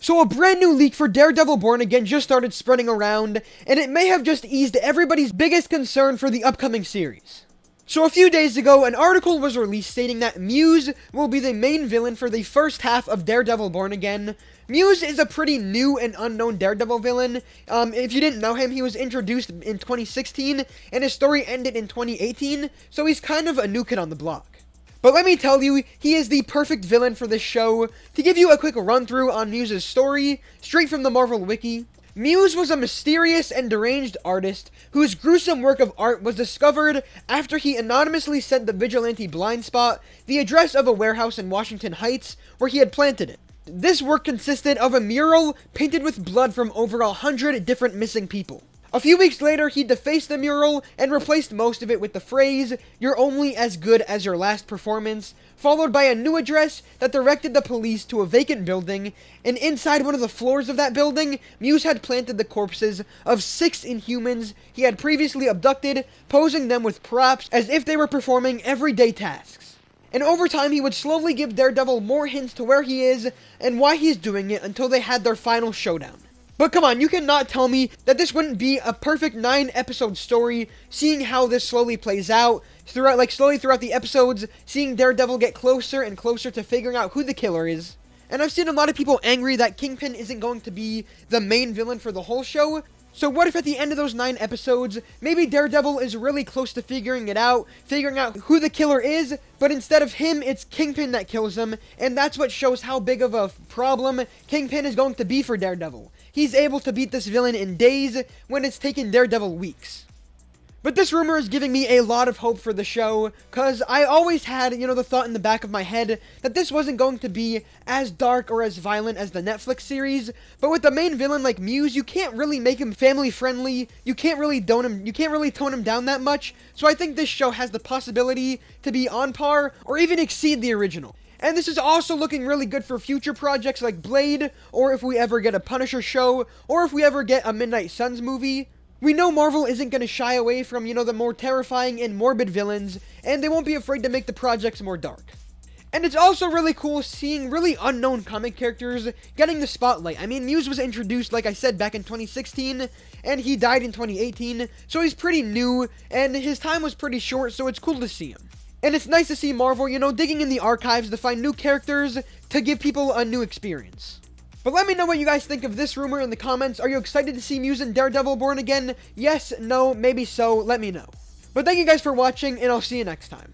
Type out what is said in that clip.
So a brand new leak for Daredevil Born Again just started spreading around, and it may have just eased everybody's biggest concern for the upcoming series. So a few days ago, an article was released stating that Muse will be the main villain for the first half of Daredevil Born Again. Muse is a pretty new and unknown Daredevil villain. If you didn't know him, he was introduced in 2016, and his story ended in 2018, so he's kind of a new kid on the block. But let me tell you, he is the perfect villain for this show. To give you a quick run-through on Muse's story, straight from the Marvel Wiki, Muse was a mysterious and deranged artist whose gruesome work of art was discovered after he anonymously sent the vigilante Blind Spot the address of a warehouse in Washington Heights where he had planted it. This work consisted of a mural painted with blood from over 100 different missing people. A few weeks later, he defaced the mural and replaced most of it with the phrase, "You're only as good as your last performance," followed by a new address that directed the police to a vacant building, and inside one of the floors of that building, Muse had planted the corpses of 6 Inhumans he had previously abducted, posing them with props as if they were performing everyday tasks. And over time, he would slowly give Daredevil more hints to where he is and why he's doing it until they had their final showdown. But come on, you cannot tell me that this wouldn't be a perfect 9-episode story, seeing how this slowly plays out, slowly throughout the episodes, seeing Daredevil get closer and closer to figuring out who the killer is. And I've seen a lot of people angry that Kingpin isn't going to be the main villain for the whole show. So what if at the end of those 9 episodes, maybe Daredevil is really close to figuring out who the killer is, but instead of him, it's Kingpin that kills him, and that's what shows how big of a problem Kingpin is going to be for Daredevil. He's able to beat this villain in days when it's taken Daredevil weeks. But this rumor is giving me a lot of hope for the show, cause I always had, the thought in the back of my head that this wasn't going to be as dark or as violent as the Netflix series, but with the main villain like Muse, you can't really make him family friendly, you can't really tone him down that much, so I think this show has the possibility to be on par or even exceed the original. And this is also looking really good for future projects like Blade, or if we ever get a Punisher show, or if we ever get a Midnight Suns movie. We know Marvel isn't going to shy away from, the more terrifying and morbid villains, and they won't be afraid to make the projects more dark. And it's also really cool seeing really unknown comic characters getting the spotlight. I mean, Muse was introduced, like I said, back in 2016, and he died in 2018, so he's pretty new, and his time was pretty short, so it's cool to see him. And it's nice to see Marvel, digging in the archives to find new characters to give people a new experience. But let me know what you guys think of this rumor in the comments. Are you excited to see Muse in Daredevil Born Again? Yes, no, maybe so, let me know. But thank you guys for watching, and I'll see you next time.